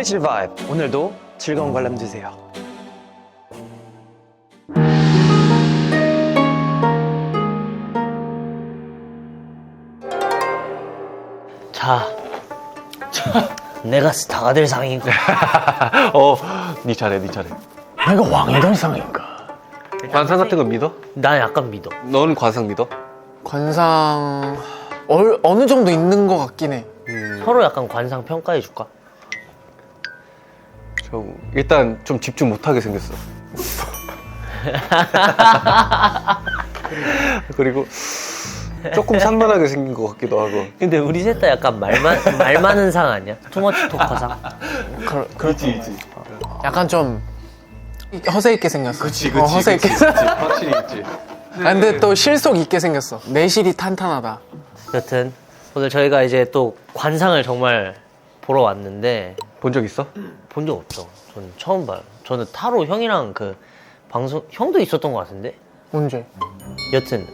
화장실 바이브. 오늘도 즐거운 관람 되세요. 자, 내가 스타가 될 상인가? 네 차례, 네 차례. 내가 왕이 될 상인가? 관상 같은 거 믿어? 난 약간 믿어. 넌 관상 믿어? 관상 어느 정도 있는 것 같긴 해. 서로 약간 관상 평가해 줄까? 일단 좀 집중 못하게 생겼어. 그리고 조금 산만하게 생긴 것 같기도 하고. 근데 우리 셋 다 약간 말 많은 상 아니야? 투머치 토커상? 그렇지. 약간 좀 허세 있게 생겼어. 그치. 허세 있게. 확실히 있지. 근데 또 실속 있게 생겼어. 내실이 탄탄하다. 여튼 오늘 저희가 이제 또 관상을 정말 보러 왔는데 본 적 있어? 본 적 없죠. 저는 처음 봐요. 저는 타로 형이랑 그 방송 형도 있었던 것 같은데. 언제? 여튼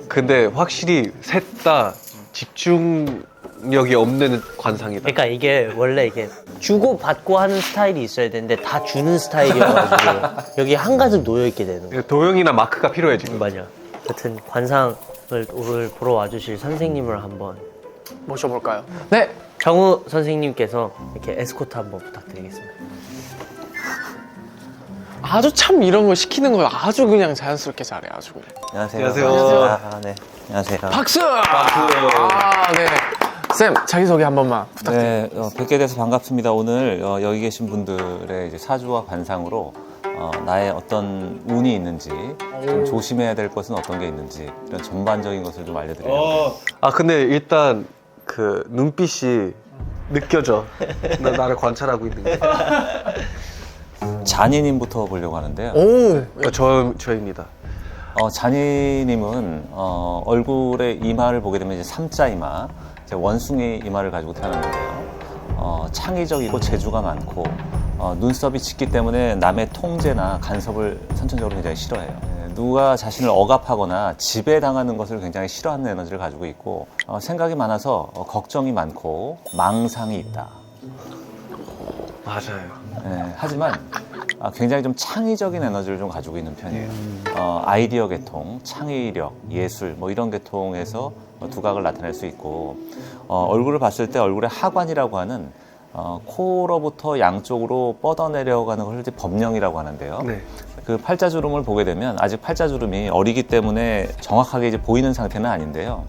근데 확실히 셋 다 집중력이 없는 관상이다. 그러니까 이게 원래 이게 주고 받고 하는 스타일이 있어야 되는데 다 주는 스타일이어가지고 여기 한가득 놓여 있게 되는 거. 도형이나 마크가 필요해 지금. 맞아. 여튼 관상을 오늘 보러 와주실 선생님을 한번 모셔볼까요? 네. 정우 선생님께서 이렇게 에스코트 한번 부탁드리겠습니다. 아주 참 이런 거 시키는 거 아주 그냥 자연스럽게 잘해. 아주 그냥. 안녕하세요. 안녕하세요. 네. 안녕하세요. 박수! 네. 쌤, 자기소개 한 번만 부탁드립니다. 네, 뵙게 돼서 반갑습니다. 오늘 여기 계신 분들의 이제 사주와 관상으로 나의 어떤 운이 있는지, 좀 조심해야 될 것은 어떤 게 있는지, 이런 전반적인 것을 좀 알려드리려고. 근데 일단 그 눈빛이 느껴져. 나를 관찰하고 있는 거. 잔이님부터 보려고 하는데요. 오! 저입니다. 잔이님은 얼굴의 이마를 보게 되면 이제 삼자 이마, 이제 원숭이 이마를 가지고 태어났는데요. 창의적이고 재주가 많고 눈썹이 짙기 때문에 남의 통제나 간섭을 선천적으로 굉장히 싫어해요. 누가 자신을 억압하거나 지배당하는 것을 굉장히 싫어하는 에너지를 가지고 있고 생각이 많아서 걱정이 많고 망상이 있다. 맞아요. 네, 하지만 굉장히 좀 창의적인 에너지를 좀 가지고 있는 편이에요. 아이디어 계통, 창의력, 예술 뭐 이런 계통에서 두각을 나타낼 수 있고 얼굴을 봤을 때 얼굴의 하관이라고 하는 코로부터 양쪽으로 뻗어내려가는 것을 이제 법령이라고 하는데요. 네. 그 팔자주름을 보게 되면 아직 팔자주름이 어리기 때문에 정확하게 이제 보이는 상태는 아닌데요.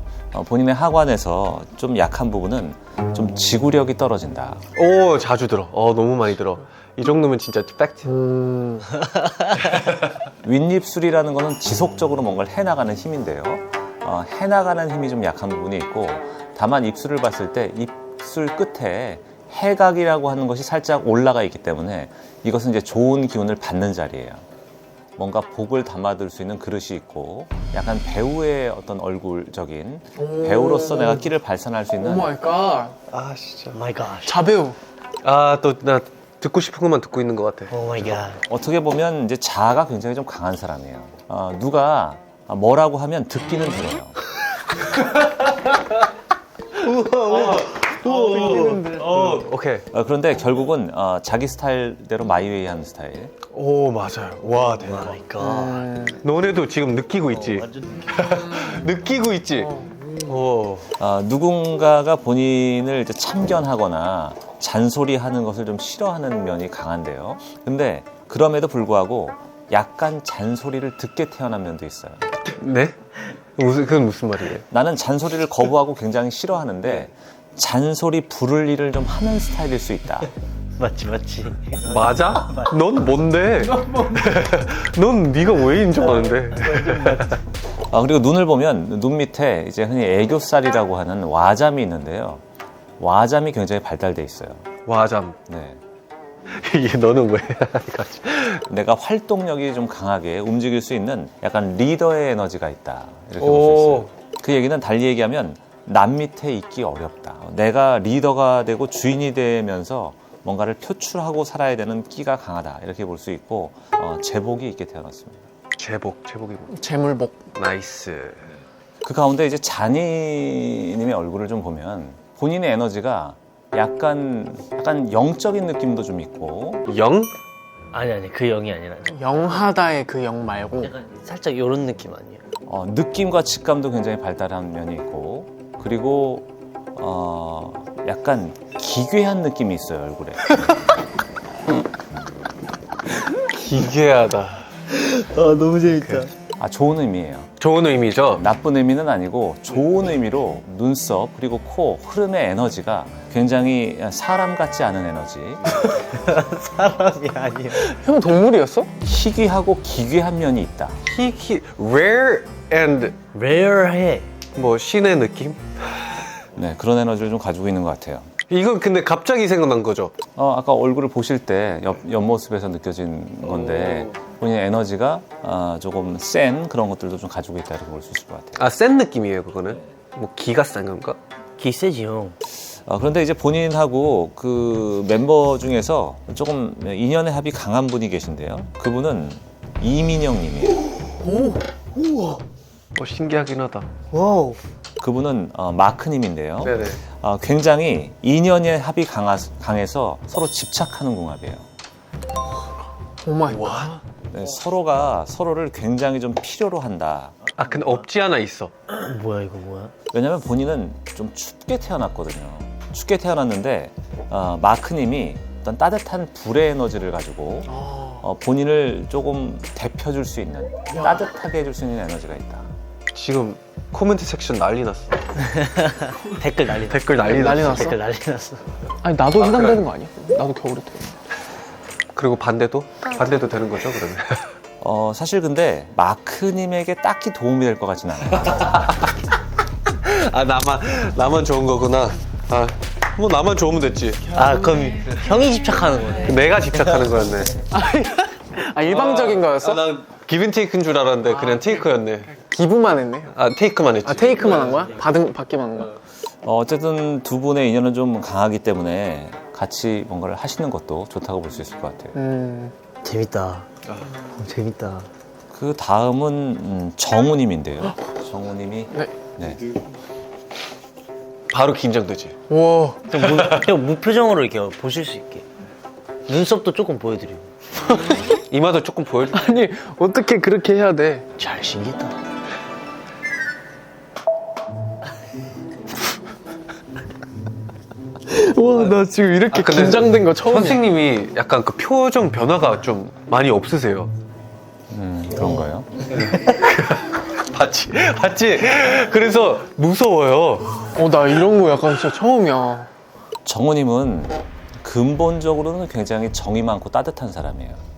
본인의 하관에서 좀 약한 부분은 좀 지구력이 떨어진다. 오, 자주 들어. 너무 많이 들어. 이 정도면 진짜 팩트. 윗입술이라는 거는 지속적으로 뭔가를 해나가는 힘인데요. 해나가는 힘이 좀 약한 부분이 있고, 다만 입술을 봤을 때 입술 끝에 해각이라고 하는 것이 살짝 올라가 있기 때문에 이것은 이제 좋은 기운을 받는 자리예요. 뭔가 복을 담아둘 수 있는 그릇이 있고, 약간 배우의 어떤 얼굴적인 배우로서 내가 끼를 발산할 수 있는 오 마이 갓. 아, 진짜. 오 마이 갓. 자배우. 또 나 듣고 싶은 것만 듣고 있는 것 같아. 오 마이 갓. 어떻게 보면 이제 자아가 굉장히 좀 강한 사람이에요. 누가 뭐라고 하면 듣기는 들어요. 오케이. 그런데 결국은 자기 스타일대로 마이웨이 하는 스타일. 오, 맞아요. 와, 오 대박. 마이 갓. 너네도 지금 느끼고 있지? 완전 느끼고 있지? 오. 누군가가 본인을 이제 참견하거나 잔소리하는 것을 좀 싫어하는 면이 강한데요. 근데 그럼에도 불구하고 약간 잔소리를 듣게 태어난 면도 있어요. 네? 그건 무슨 말이에요? 나는 잔소리를 거부하고 굉장히 싫어하는데 잔소리 부를 일을 좀 하는 스타일일 수 있다. 맞지. 맞아? 넌 뭔데? 넌 네가 왜 인정하는데? 그리고 눈을 보면 눈 밑에 이제 흔히 애교살이라고 하는 와잠이 있는데요. 와잠이 굉장히 발달돼 있어요. 와잠. 네. 이게 너는 왜? 내가 활동력이 좀 강하게 움직일 수 있는 약간 리더의 에너지가 있다. 이렇게 볼 수 있어요. 그 얘기는 달리 얘기하면 남 밑에 있기 어렵다. 내가 리더가 되고 주인이 되면서 뭔가를 표출하고 살아야 되는 끼가 강하다. 이렇게 볼 수 있고 제복이 있게 태어났습니다. 제복이 뭐? 재물복. 나이스. 그 가운데 이제 잔이님의 얼굴을 좀 보면 본인의 에너지가 약간 영적인 느낌도 좀 있고 영? 아니 그 영이 아니라 영하다의 그 영 말고 약간 살짝 이런 느낌 아니에요? 느낌과 직감도 굉장히 발달한 면이 있고 그리고 약간 기괴한 느낌이 있어요 얼굴에. 기괴하다. 너무 재밌다. 좋은 의미예요. 좋은 의미죠? 나쁜 의미는 아니고 좋은 의미로 눈썹 그리고 코 흐름의 에너지가 굉장히 사람 같지 않은 에너지. 사람이 아니야. 형 동물이었어? 희귀하고 기괴한 면이 있다. rare and 레어해. 뭐 신의 느낌? 네, 그런 에너지를 좀 가지고 있는 것 같아요. 이건 근데 갑자기 생각난 거죠? 아까 얼굴을 보실 때 옆모습에서 느껴진 건데 본인의 에너지가 조금 센 그런 것들도 좀 가지고 있다 이렇게 볼 수 있을 것 같아요. 아, 센 느낌이에요, 그거는? 뭐 기가 센 건가? 기세지 형. 그런데 이제 본인하고 그 멤버 중에서 조금 인연의 합이 강한 분이 계신데요. 그분은 이민영님이에요. 신기하긴 하다. 와우. 그분은 마크님인데요. 네네. 굉장히 인연의 합이 강해서 서로 집착하는 궁합이에요. 오마이 갓. 네, 서로가 서로를 굉장히 좀 필요로 한다. 아, 근데 없지 않아 있어. 뭐야 이거 뭐야? 왜냐면 본인은 좀 춥게 태어났거든요. 춥게 태어났는데 마크님이 어떤 따뜻한 불의 에너지를 가지고 본인을 조금 데펴줄 수 있는 따뜻하게 해줄 수 있는 에너지가 있다. 지금 코멘트 섹션 난리 났어. 댓글 난리 났어. 댓글 난리 난리 났어. 났어? 댓글 난리 났어. 아니 나도 해당되는 그래. 거 아니야? 나도 겨울에 돼. 그리고 반대도? 반대도 되는 거죠, 그러면? 사실 근데 마크님에게 딱히 도움이 될 것 같지는 않아요. 아, 나만 좋은 거구나. 아, 뭐 나만 좋으면 됐지. 그럼 형이 집착하는 거네. 내가 집착하는 거였네. 일방적인 거였어? 난 기분 테이크인 줄 알았는데 그냥 테이크였네. 기부만 했네. 아, 테이크만 했지. 테이크만 한 거야? 받기만 한 거야? 어쨌든 두 분의 인연은 좀 강하기 때문에 같이 뭔가를 하시는 것도 좋다고 볼 수 있을 것 같아요. 재밌다. 재밌다. 그 다음은 정우님인데요. 정우님이 네. 바로 긴장되지. 우와. 형 무표정으로 이렇게 보실 수 있게. 눈썹도 조금 보여드리고. 이마도 조금 보여줘. 아니 어떻게 그렇게 해야 돼? 잘생겼다. 와 나 지금 이렇게 근데 긴장된 거 처음이야. 선생님이 약간 그 표정 변화가 좀 많이 없으세요. 그런가요? 봤지? 그래서 무서워요. 나 이런 거 약간 진짜 처음이야. 정우님은 근본적으로는 굉장히 정이 많고 따뜻한 사람이에요.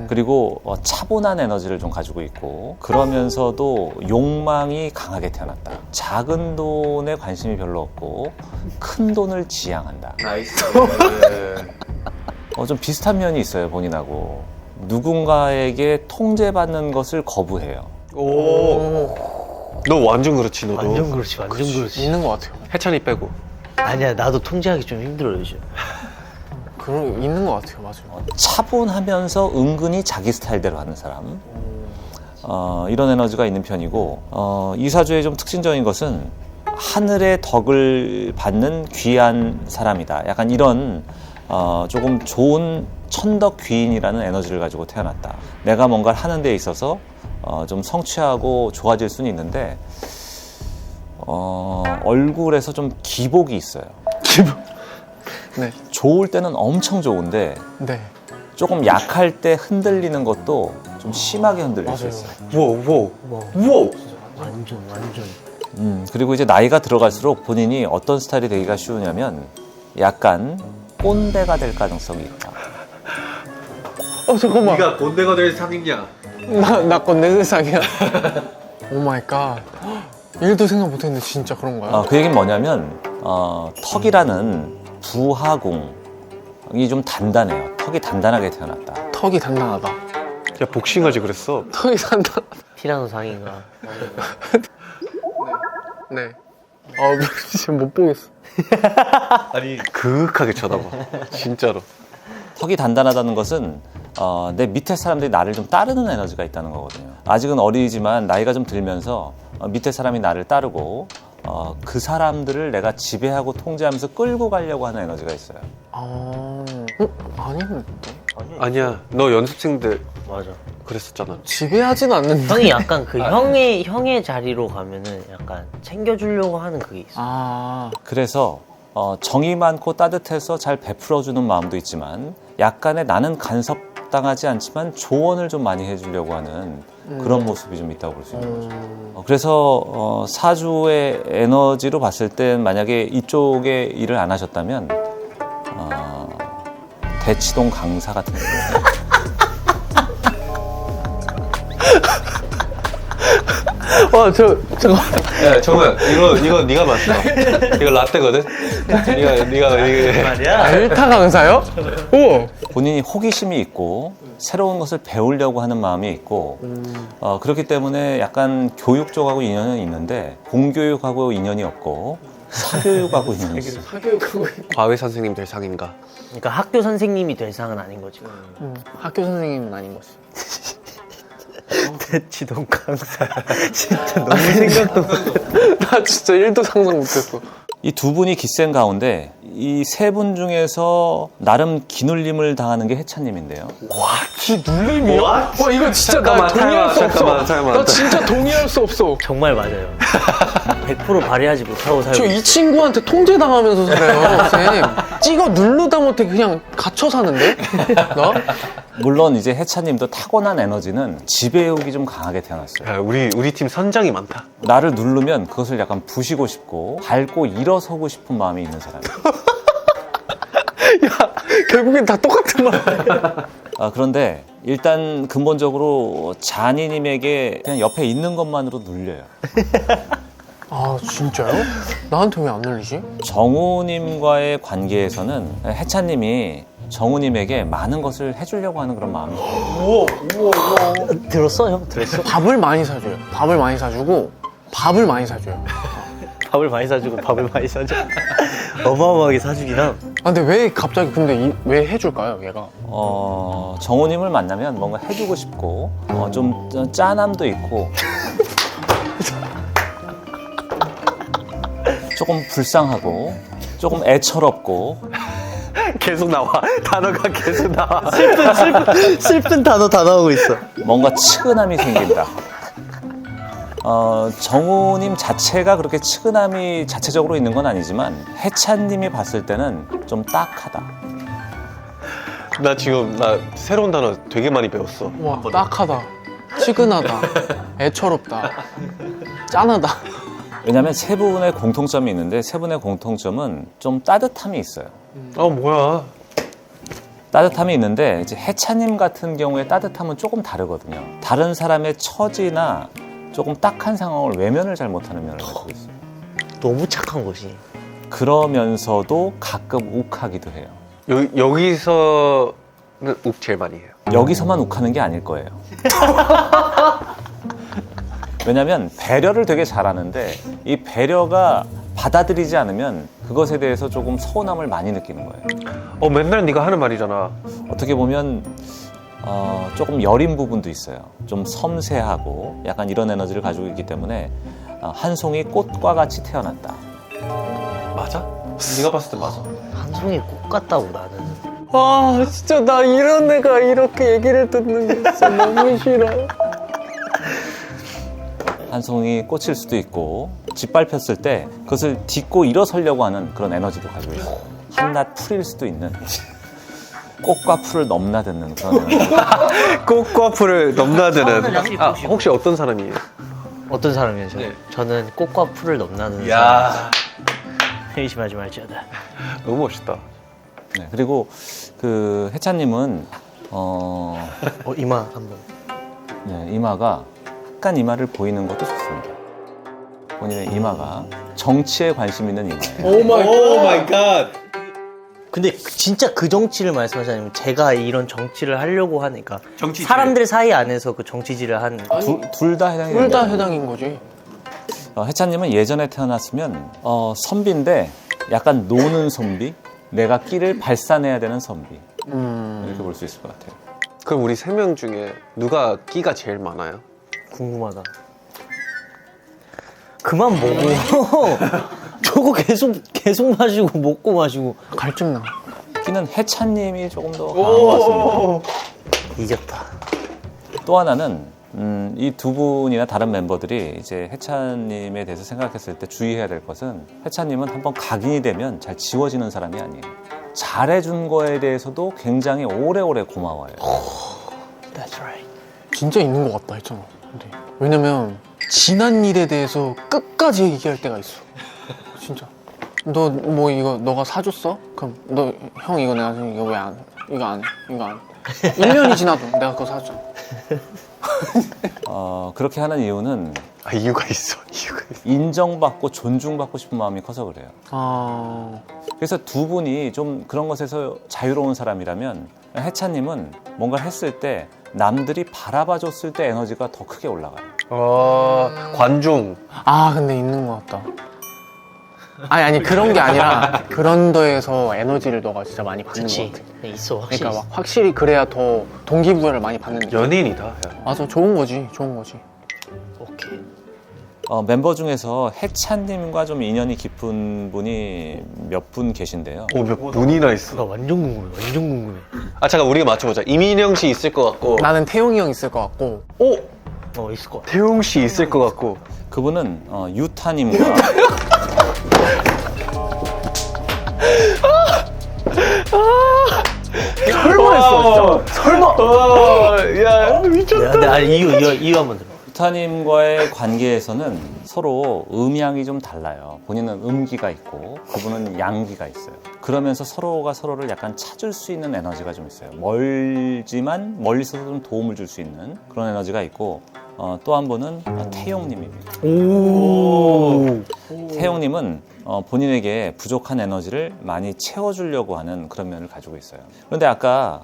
그리고 차분한 에너지를 좀 가지고 있고 그러면서도 욕망이 강하게 태어났다. 작은 돈에 관심이 별로 없고 큰 돈을 지향한다. 나이스. 좀 비슷한 면이 있어요 본인하고. 누군가에게 통제받는 것을 거부해요. 오. 너 완전 그렇지, 너도. 완전 그렇지, 완전 그렇지. 있는 것 같아요. 해찬이 빼고. 아니야, 나도 통제하기 좀 힘들어 요즘. 있는 것 같아요, 맞아요. 차분하면서 은근히 자기 스타일대로 하는 사람. 이런 에너지가 있는 편이고 이사주의 좀 특징적인 것은 하늘의 덕을 받는 귀한 사람이다. 약간 이런 조금 좋은 천덕 귀인이라는 에너지를 가지고 태어났다. 내가 뭔가를 하는 데 있어서 좀 성취하고 좋아질 수는 있는데 얼굴에서 좀 기복이 있어요. 네. 좋을 때는 엄청 좋은데 네. 조금 약할 때 흔들리는 것도 좀 심하게 흔들릴 수 있어요. 우와. 완전. 그리고 이제 나이가 들어갈수록 본인이 어떤 스타일이 되기가 쉬우냐면 약간 꼰대가 될 가능성이 있다. 잠깐만. 네가 꼰대가 될 상이냐? 나 건내 세상이야. 오 마이 갓. 일도 생각 못했는데 진짜 그런 거야? 그 얘기는 뭐냐면 턱이라는 부하궁이 좀 단단해요. 턱이 단단하게 태어났다. 턱이 단단하다. 야, 복싱하지 그랬어. 턱이 단단하다. 티라노상인가. 네. 지금 못 보겠어. 아니, 그윽하게 쳐다봐. 진짜로. 턱이 단단하다는 것은 내 밑에 사람들이 나를 좀 따르는 에너지가 있다는 거거든요. 아직은 어리지만 나이가 좀 들면서 밑에 사람이 나를 따르고 그 사람들을 내가 지배하고 통제하면서 끌고 가려고 하는 에너지가 있어요. 아닌데? 아니야. 너 연습생들 맞아. 그랬었잖아. 지배하진 않는데. 형이 약간 그 형의 자리로 가면은 약간 챙겨주려고 하는 그게 있어. 그래서 정이 많고 따뜻해서 잘 베풀어주는 마음도 있지만 약간의 나는 간섭당하지 않지만 조언을 좀 많이 해주려고 하는 그런 모습이 좀 있다고 볼 수 있는 거죠. 그래서 사주의 에너지로 봤을 땐 만약에 이쪽에 일을 안 하셨다면 대치동 강사 같은 경우. 잠깐. 야, 정우야, 이거 네가 맞어. 이거 라떼거든. 네가 이게. 말이야. 델타 강사요? 오. 본인이 호기심이 있고 새로운 것을 배우려고 하는 마음이 있고 그렇기 때문에 약간 교육 쪽하고 인연은 있는데 공교육하고 인연이 없고 사교육하고 인연이 있어요. 과외 선생님 될 상인가? 그러니까 학교 선생님이 될 상은 아닌 거지. 학교 선생님은 아닌 거지. 대치동 강사. 진짜 너무 생각도 못해. 나 진짜 1도 상상 못했어. 이 두 분이 깃센 가운데 이 세 분 중에서 나름 기눌림을 당하는 게 해찬님인데요. 기 눌림이요? 와 이거 진짜 나 잠깐만, 동의할 수 없어. 잠깐만. 나 진짜 동의할 수 없어. 정말 맞아요. 100% 발휘하지 못하고 살고 저 이 친구한테 통제당하면서 살아요, 쌤. 찍어 누르다 못해 그냥 갇혀 사는데? 나? 물론 이제 해찬님도 타고난 에너지는 지배욕이 좀 강하게 태어났어요. 야, 우리 팀 선장이 많다. 나를 누르면 그것을 약간 부시고 싶고 밟고 일어서고 싶은 마음이 있는 사람이에요. 야, 결국엔 다 똑같은 말이야. 그런데 일단 근본적으로 잔이님에게 그냥 옆에 있는 것만으로 눌려요. 아, 진짜요? 나한테 왜 안 눌리지? 정우님과의 관계에서는 해찬님이 정우님에게 많은 것을 해주려고 하는 그런 마음이 있어요. 들었어? 형 들었어? 밥을 많이 사줘요. 밥을 많이 사주고, 밥을 많이 사줘요. 밥을 많이 사주고 밥을 많이 사줘. 어마어마하게 사주긴 함. 근데 왜 갑자기 왜 해줄까요, 얘가? 정우님을 만나면 뭔가 해주고 싶고 좀 짠함도 있고 조금 불쌍하고 조금 애처롭고 계속 나와. 단어가 계속 나와. 슬픈 단어 다 나오고 있어. 뭔가 측은함이 생긴다. 정우님 자체가 그렇게 측은함이 자체적으로 있는 건 아니지만 해찬님이 봤을 때는 좀 딱하다. 나 지금 새로운 단어 되게 많이 배웠어. 와, 딱하다. 치근하다. 애처롭다. 짠하다. 왜냐하면 세 분의 공통점이 있는데 세 분의 공통점은 좀 따뜻함이 있어요. 뭐야. 따뜻함이 있는데 이제 해찬님 같은 경우에 따뜻함은 조금 다르거든요. 다른 사람의 처지나 조금 딱한 상황을 외면을 잘 못하는 면을 가지고 있어요. 너무 착한 거지. 그러면서도 가끔 욱하기도 해요. 여기서는 욱 제일 많이 해요. 여기서만 욱하는 게 아닐 거예요. 왜냐면 배려를 되게 잘하는데 이 배려가 받아들이지 않으면 그것에 대해서 조금 서운함을 많이 느끼는 거예요. 맨날 네가 하는 말이잖아. 어떻게 보면 조금 여린 부분도 있어요. 좀 섬세하고 약간 이런 에너지를 가지고 있기 때문에 한 송이 꽃과 같이 태어났다. 맞아? 네가 봤을 때 맞아. 한 송이 꽃 같다고 나는. 와, 진짜 나 이런 애가 이렇게 얘기를 듣는 게 진짜 너무 싫어. 한 송이 꽃일 수도 있고 짓밟혔을 때 그것을 딛고 일어서려고 하는 그런 에너지도 가지고 있어요. 한낱 풀일 수도 있는 꽃과 풀을 넘나드는 그런 에너지. 꽃과 풀을 넘나드는. 혹시 혹시 어떤 사람이에요? 어떤 사람이에요? 저? 네. 저는 꽃과 풀을 넘나드는 야, 사람. 의심하지 말지어다. 너무 멋있다. 네, 그리고 그 해찬님은 이마 한번. 네, 이마가 약간 이마를 보이는 것도 좋습니다. 본인의 이마가 정치에 관심 있는 이마예요. 오 마이 갓. 근데 진짜 그 정치를 말씀하시냐면 제가 이런 정치를 하려고 하니까 사람들 사이 안에서 그 정치질을 하는 둘 다 해당이 둘 다 됩니다. 해당인 거지. 해찬님은 예전에 태어났으면 선비인데 약간 노는 선비, 내가 끼를 발산해야 되는 선비 이렇게 볼 수 있을 것 같아요. 그럼 우리 3명 중에 누가 끼가 제일 많아요? 궁금하다. 그만 먹어. 저거 계속 마시고 먹고 마시고. 갈증 나. 키는 해찬님이 조금 더 강한 것 같습니다. 이겼다. 또 하나는 이 두 분이나 다른 멤버들이 이제 해찬님에 대해서 생각했을 때 주의해야 될 것은 해찬님은 한번 각인이 되면 잘 지워지는 사람이 아니에요. 잘해준 거에 대해서도 굉장히 오래오래 고마워요. That's right. 진짜 있는 것 같다 했잖아. 근데 왜냐면 지난 일에 대해서 끝까지 얘기할 때가 있어. 진짜. 너 뭐 이거 너가 사줬어? 그럼 너 형 이거 내가 지금 이거 왜 안 해? 이거 안 해? 이거 안 해? 1년이 지나도 내가 그거 사줬잖아. 그렇게 하는 이유는 아, 이유가 있어. 이유가 있어. 인정받고 존중받고 싶은 마음이 커서 그래요. 아, 그래서 두 분이 좀 그런 것에서 자유로운 사람이라면 해찬님은 뭔가를 했을 때 남들이 바라봐 줬을 때 에너지가 더 크게 올라가요. 관종. 아 근데 있는 것 같다. 아니 그런 게 아니라 그런 데에서 에너지를 너가 진짜 많이 받는 그치. 것 같아. 있어, 확실히. 그러니까 막 확실히 그래야 더 동기부여를 많이 받는 느낌. 연예인이다. 야. 맞아, 좋은 거지, 좋은 거지. 오케이. 멤버 중에서 해찬님과 좀 인연이 깊은 분이 몇 분 계신데요. 몇 분이나 있어. 나 완전 궁금해. 아, 잠깐 우리가 맞춰보자. 이민영 씨 있을 것 같고. 나는 태용이 형 있을 것 같고. 있을 것 같아. 태용 씨 있을 것 같고. 그분은 유타님과 설마 했어, 진짜. 설마. 야, 미쳤다. 근데 이유 한번 들어. 유타님과의 관계에서는 서로 음양이 좀 달라요. 본인은 음기가 있고 그분은 양기가 있어요. 그러면서 서로가 서로를 약간 찾을 수 있는 에너지가 좀 있어요. 멀지만 멀리서도 좀 도움을 줄 수 있는 그런 에너지가 있고 또 한 분은 태용님입니다. 태용님은 본인에게 부족한 에너지를 많이 채워주려고 하는 그런 면을 가지고 있어요. 그런데 아까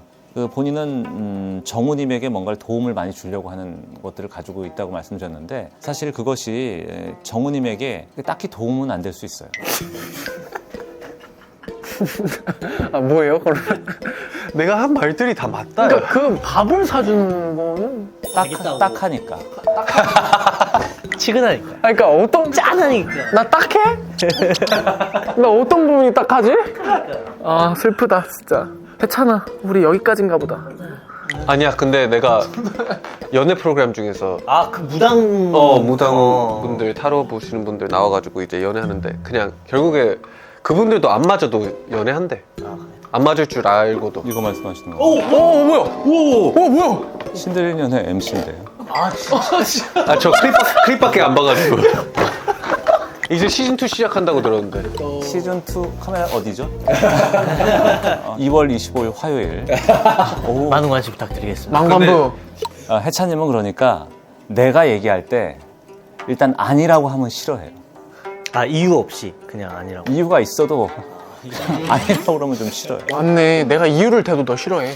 본인은 정우님에게 뭔가를 도움을 많이 주려고 하는 것들을 가지고 있다고 말씀드렸는데 사실 그것이 정우님에게 딱히 도움은 안 될 수 있어요. 아, 뭐예요, 그러면? 내가 한 말들이 다 맞다. 그러니까 그 밥을 사주는 거는? 딱하니까. 치근하니까. 아, 그러니까 어떤, 짠하니까. 나 딱해? 나 어떤 부분이 딱하지? 아, 슬프다, 진짜. 해찬아, 우리 여기까지인가 보다. 아니야, 근데 내가 연애 프로그램 중에서 그 무당. 무당 분들, 타로 보시는 분들 나와가지고 이제 연애하는데 그냥 결국에 그분들도 안 맞아도 연애한대. 안 맞을 줄 알고도. 이거 말씀하시는 거. 뭐야? 뭐야? 신들린 연애 MC인데요. 진짜. 아, 저 클립밖에 안 봐가지고. 이제 시즌2 시작한다고 들었는데. 시즌2 카메라 어디죠? 2월 25일 화요일. 오후. 많은 관심 부탁드리겠습니다. 망관부. 해찬님은 그러니까 내가 얘기할 때 일단 아니라고 하면 싫어해요. 이유 없이 그냥 아니라고. 이유가 있어도 아니라고 그러면 좀 싫어요. 맞네. 내가 이유를 대도 너 싫어해.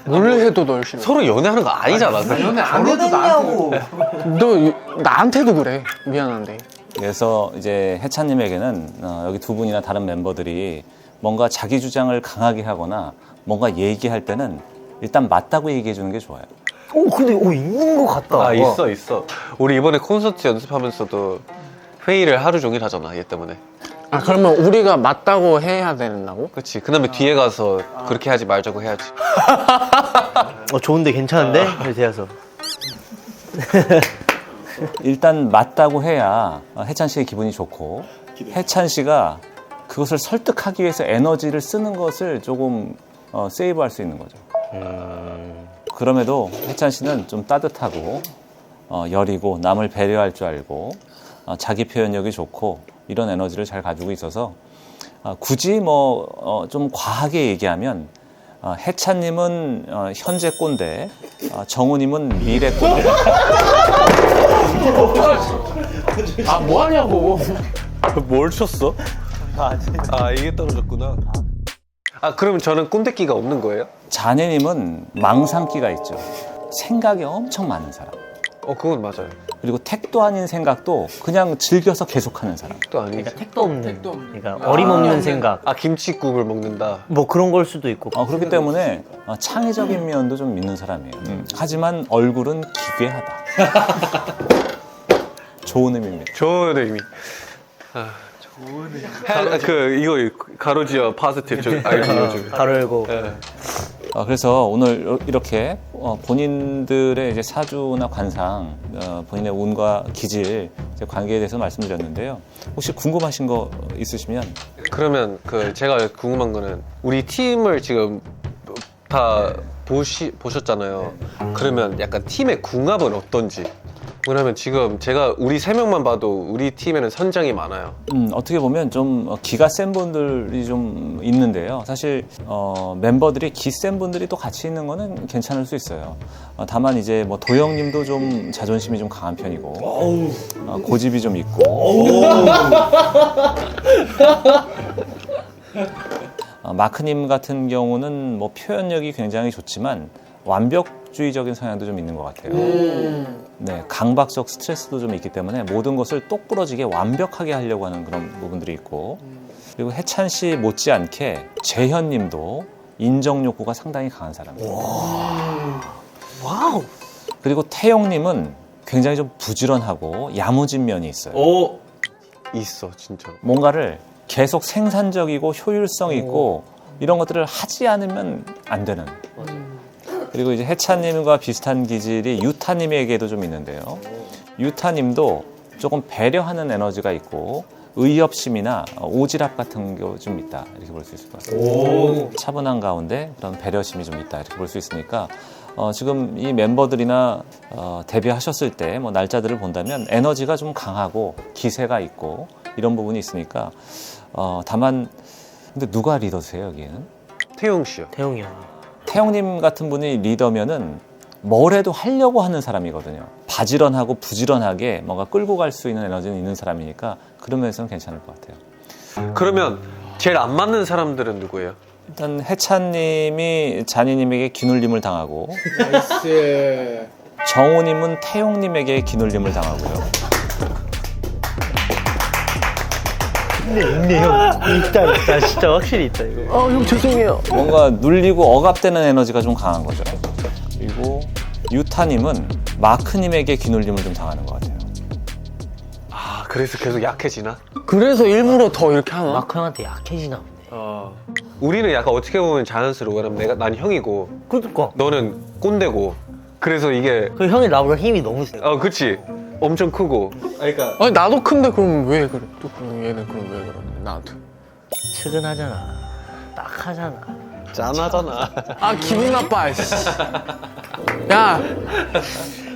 뭘 해도 널 싫어. 서로 연애하는 거 아니잖아. 연애 안 해도 너 나한테도 그래. 미안한데. 그래서 이제 해찬님에게는 여기 두 분이나 다른 멤버들이 뭔가 자기 주장을 강하게 하거나 뭔가 얘기할 때는 일단 맞다고 얘기해 주는 게 좋아요. 근데 있는 것 같다. 아, 있어. 우리 이번에 콘서트 연습하면서도 회의를 하루 종일 하잖아, 얘 때문에. 아, 그러면 우리가 맞다고 해야 된다고? 그렇지. 그 다음에 뒤에 가서 그렇게 하지 말자고 해야지. 좋은데 괜찮은데? 대해서. 일단 맞다고 해야 해찬 씨의 기분이 좋고 해찬 씨가 그것을 설득하기 위해서 에너지를 쓰는 것을 조금 세이브할 수 있는 거죠. 그럼에도 해찬 씨는 좀 따뜻하고 여리고 남을 배려할 줄 알고 자기 표현력이 좋고 이런 에너지를 잘 가지고 있어서 굳이 좀 과하게 얘기하면 해찬님은 현재 꼰대, 정우님은 미래 꼰대. 아, 뭐 하냐고. 뭘 쳤어? 이게 떨어졌구나. 그럼 저는 꼰대끼가 없는 거예요? 자네님은 망상기가 있죠. 생각이 엄청 많은 사람. 그건 맞아요. 그리고 택도 아닌 생각도 그냥 즐겨서 계속하는 사람. 또 아니지. 그러니까 택도 없는. 그러니까 어림없는 생각. 김치국을 먹는다. 뭐 그런 걸 수도 있고. 그렇기 때문에 창의적인 면도 좀 있는 사람이에요. 하지만 얼굴은 기괴하다. 좋은 의미입니다. 좋은 의미. 이거 가로지어 파스티브 알지 요즘. 가로 열고. 그래서 오늘 이렇게 본인들의 이제 사주나 관상, 본인의 운과 기질 이제 관계에 대해서 말씀드렸는데요. 혹시 궁금하신 거 있으시면 그러면 제가 궁금한 거는 우리 팀을 지금 다 보셨잖아요. 그러면 약간 팀의 궁합은 어떤지. 왜냐면 지금 제가 우리 3명만 봐도 우리 팀에는 선장이 많아요. 어떻게 보면 좀 기가 센 분들이 좀 있는데요. 사실 멤버들이 기 센 분들이 또 같이 있는 거는 괜찮을 수 있어요. 다만 이제 뭐 도영님도 좀 자존심이 좀 강한 편이고 고집이 좀 있고 마크님 같은 경우는 뭐 표현력이 굉장히 좋지만 완벽주의적인 성향도 좀 있는 것 같아요. 네, 강박적 스트레스도 좀 있기 때문에 모든 것을 똑부러지게 완벽하게 하려고 하는 그런 부분들이 있고, 그리고 해찬 씨 못지않게 재현 님도 인정 욕구가 상당히 강한 사람이에요. 와우. 그리고 태용 님은 굉장히 좀 부지런하고 야무진 면이 있어요. 있어 진짜. 뭔가를 계속 생산적이고 효율성 있고 이런 것들을 하지 않으면 안 되는. 그리고 이제 해찬님과 비슷한 기질이 유타님에게도 좀 있는데요. 유타님도 조금 배려하는 에너지가 있고 의협심이나 오지랖 같은 게 좀 있다 이렇게 볼 수 있을 것 같아요. 차분한 가운데 그런 배려심이 좀 있다 이렇게 볼 수 있으니까 지금 이 멤버들이나 데뷔하셨을 때 뭐 날짜들을 본다면 에너지가 좀 강하고 기세가 있고 이런 부분이 있으니까 다만 근데 누가 리더세요 여기에는? 태용 씨요. 태용이 형. 태영님 같은 분이 리더면은 뭐래도 하려고 하는 사람이거든요. 바지런하고 부지런하게 뭔가 끌고 갈 수 있는 에너지는 있는 사람이니까 그런 면에서는 괜찮을 것 같아요. 그러면 제일 안 맞는 사람들은 누구예요? 일단 해찬님이 잔이님에게 기눌림을 당하고 나이스. 정우님은 태용님에게 기눌림을 당하고요. 있네 형. 있다 진짜 확실히 있다 이거. 형 죄송해요. 뭔가 눌리고 억압되는 에너지가 좀 강한 거죠. 그리고 유타님은 마크님에게 기눌림을 좀 당하는 것 같아요. 아 그래서 계속 약해지나? 그래서 일부러 더 이렇게 하나? 마크 형한테 약해지나 보네. 우리는 약간 어떻게 보면 자연스러워. 왜냐면 난 형이고 그러니까. 너는 꼰대고. 그래서 이게 그 형이 나보다 힘이 너무 세. 그치. 엄청 크고. 그러니까 아니 나도 큰데 그럼 왜 그래? 또 얘는 그럼 왜 그러는데 나한테? 측은하잖아. 딱 하잖아. 짠하잖아. 아 기분 나빠. 야.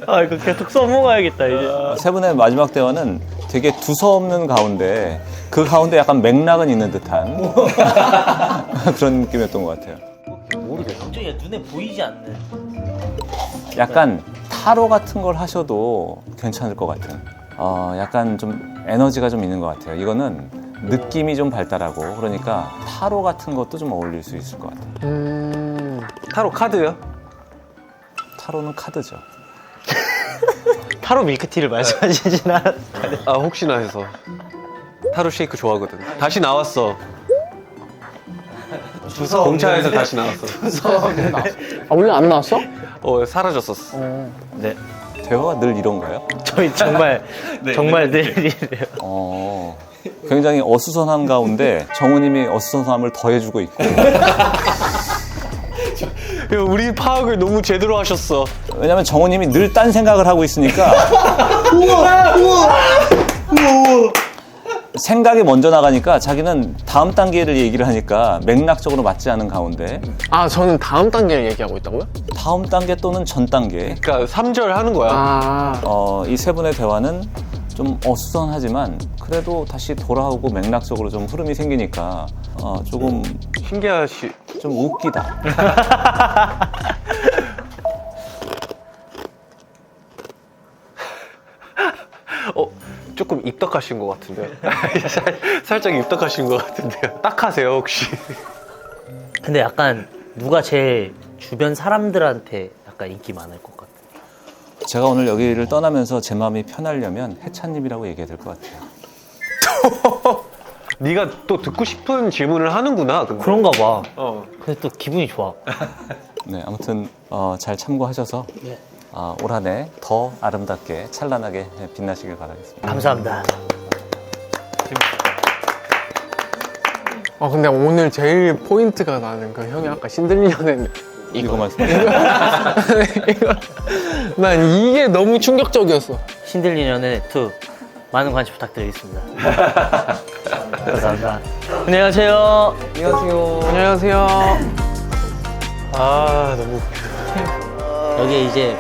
아 이거 계속 써먹어야겠다 이제. 세 분의 마지막 대화는 되게 두서없는 가운데 그 가운데 약간 맥락은 있는 듯한 그런 느낌이었던 것 같아요. 모르겠어. 갑자기 눈에 보이지 않는. 약간 타로 같은 걸 하셔도 괜찮을 것 같은 약간 좀 에너지가 좀 있는 것 같아요. 이거는 느낌이 좀 발달하고 그러니까 타로 같은 것도 좀 어울릴 수 있을 것 같아요. 타로 카드요? 타로는 카드죠. 타로 밀크티를 말씀하시진 않았어요. 아 혹시나 해서. 타로 쉐이크 좋아하거든. 다시 나왔어. 공차에서 다시 나왔어. 아 원래 안 나왔어? 사라졌었어. 네. 대화가 늘 이런가요? 저희 정말 정말 내일이래요. 굉장히 어수선한 가운데 정우님이 어수선함을 더해주고 있고 우리 파악을 너무 제대로 하셨어. 왜냐면 정우님이 늘 딴 생각을 하고 있으니까 생각이 먼저 나가니까 자기는 다음 단계를 얘기를 하니까 맥락적으로 맞지 않은 가운데 아 저는 다음 단계를 얘기하고 있다고요? 다음 단계 또는 전 단계 그러니까 3절 하는 거야. 아 이 세 분의 대화는 좀 어수선하지만 그래도 다시 돌아오고 맥락적으로 좀 흐름이 생기니까 조금 신기하시. 좀 웃기다. 조금 입덕하신 것 같은데요. 살짝 입덕하신 것 같은데요. 딱 하세요 혹시. 근데 약간 누가 제 주변 사람들한테 약간 인기 많을 것 같아요. 제가 오늘 여기를 떠나면서 제 마음이 편하려면 해찬님이라고 얘기해야 될 것 같아요. 네가 또 듣고 싶은 질문을 하는구나. 근데. 그런가 봐. 근데 또 기분이 좋아. 네, 아무튼 잘 참고하셔서 올 한 해 더 아름답게 찬란하게 빛나시길 바라겠습니다. 감사합니다. 근데 오늘 제일 포인트가 나는 그 형이 아까 신들리는 이거 말씀하세요. 난 이게 너무 충격적이었어. 신들리년의 2 많은 관심 부탁드리겠습니다. 감사합니다. 안녕하세요. 안녕하세요. 아 너무 웃겨. 여기에 이제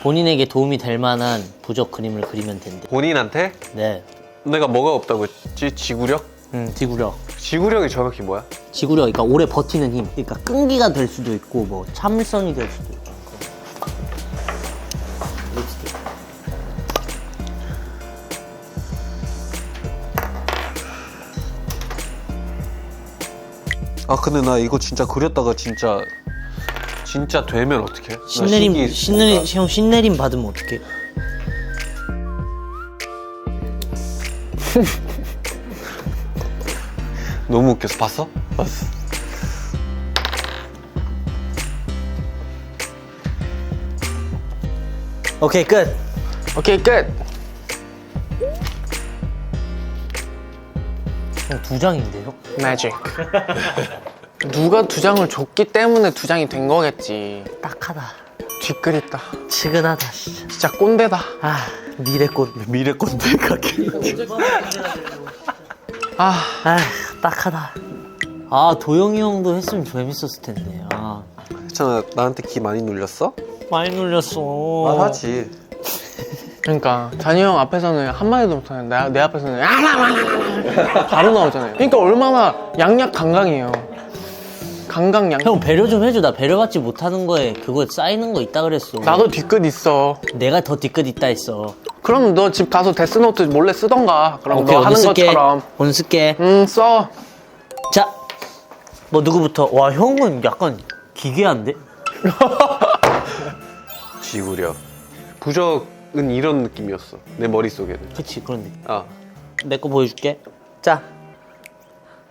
본인에게 도움이 될 만한 부적 그림을 그리면 된대. 본인한테 네. 내가 뭐가 없다고 했지? 지구력? 지구력. 지구력이 정확히 뭐야? 지구력, 그러니까 오래 버티는 힘. 그러니까 끈기가 될 수도 있고, 뭐 참을성이 될 수도 있고. 립스틱. 아 근데 나 이거 진짜 그렸다가 진짜 되면 어떡해? 나 형 신내림 받으면 어떡해? 너무 웃겼어. 봤어? 봤어. 오케이, 끝. 오케이 끝. 형 2장인데요? 매직. 누가 2장을 줬기 때문에 2장이 된 거겠지. 딱하다. 뒷그립다. 치근하다, 진짜. 진짜 꼰대다. 아, 미래꼰대 가게. 아, 딱하다. 아, 도영이 형도 했으면 재밌었을 텐데. 아, 괜찮아. 나한테 기 많이 눌렸어? 많이 눌렸어. 말하지. 그러니까 잔이 형 앞에서는 한마디도 못하는데 내 앞에서는 바로 나오잖아요. 그러니까 얼마나 양약 강강이에요. 강강 양. 형 배려 좀 해줘. 나 배려받지 못하는 거에 그거 쌓이는 거 있다 그랬어. 나도 뒤끝 있어. 내가 더 뒤끝 있다 했어. 그럼 너 집 가서 데스노트 몰래 쓰던가. 그럼 오케이, 너 오늘 하는 쓸게. 것처럼. 오늘 쓸게. 써. 자, 뭐 누구부터? 와, 형은 약간 기괴한데? 지구력. 부적은 이런 느낌이었어. 내 머릿속에는. 그치, 그런 느낌. 아, 내 거 보여줄게. 자.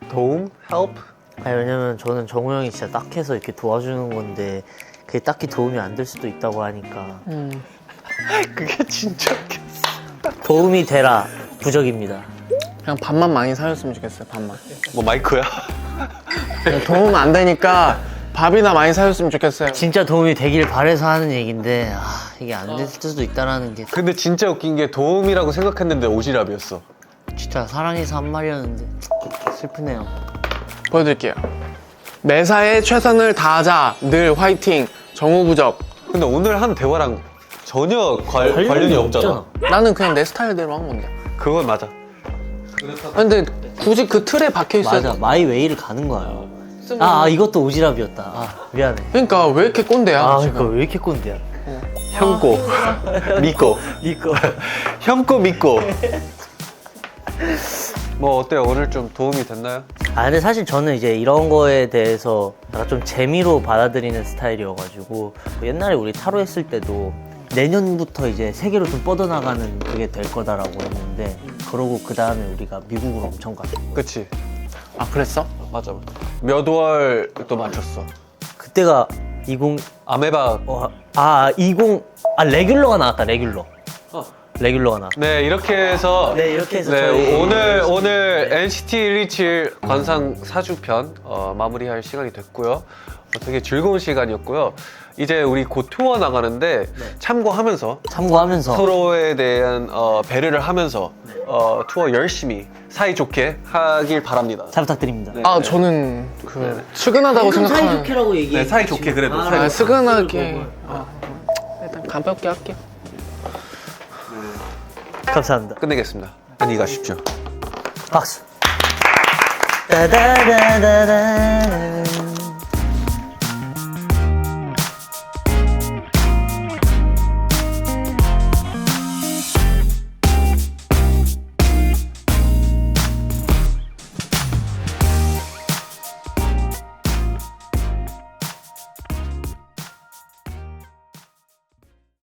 도움? help? 아니, 왜냐면 저는 정우 형이 진짜 딱해서 이렇게 도와주는 건데 그게 딱히 도움이 안 될 수도 있다고 하니까 그게 진짜 웃겼어. 도움이 되라 부적입니다. 그냥 밥만 많이 사줬으면 좋겠어요. 밥만. 뭐 마이크야? 그냥 도움 안 되니까 밥이나 많이 사줬으면 좋겠어요. 진짜 도움이 되길 바래서 하는 얘기인데 이게 안 될 수도 있다라는 게 근데 진짜 웃긴 게 도움이라고 생각했는데 오지랖이었어. 진짜 사랑해서 한 말이었는데 슬프네요. 보여드릴게요. 매사에 최선을 다하자. 늘 화이팅. 정우부적. 근데 오늘 한 대화랑 전혀 관련이 없잖아. 나는 그냥 내 스타일대로 한 건데. 그건 맞아. 근데 굳이 그 틀에 박혀 있어야 맞아, 돼. 마이웨이를 가는 거야. 이것도 오지랖이었다. 미안해. 그러니까 왜 이렇게 꼰대야? 그러니까 지금. 왜 이렇게 꼰대야? 형고 믿고 니꺼. 형고 믿고. 뭐 어때요? 오늘 좀 도움이 됐나요? 근데 사실 저는 이제 이런 거에 대해서 약간 좀 재미로 받아들이는 스타일이어가지고 옛날에 우리 타로 했을 때도 내년부터 이제 세계로 좀 뻗어나가는 그게 될 거다라고 했는데 그러고 그 다음에 우리가 미국으로 엄청 갔어. 그치? 아 그랬어? 맞아. 몇 월 또 맞췄어. 그때가 20 아메바. 20 레귤러가 나왔다. 레귤러가 나왔다. 네, 이렇게 해서 이렇게 해서 네, 저희 오늘 NCT 127 관상 4주편 마무리할 시간이 됐고요. 되게 즐거운 시간이었고요. 이제 우리 곧 투어 나가는데 참고하면서 서로에 대한 배려를 하면서 투어 열심히 사이좋게 하길 바랍니다. 잘 부탁드립니다. 아 저는 그 측은하다고 생각하는. 사이좋게라고 얘기해. 네, 사이좋게 그래도. 아, 측은하게. 일단 가볍게 할게요. 감사합니다. 끝내겠습니다. 안녕히 가십시오. 박수. 따다다다다.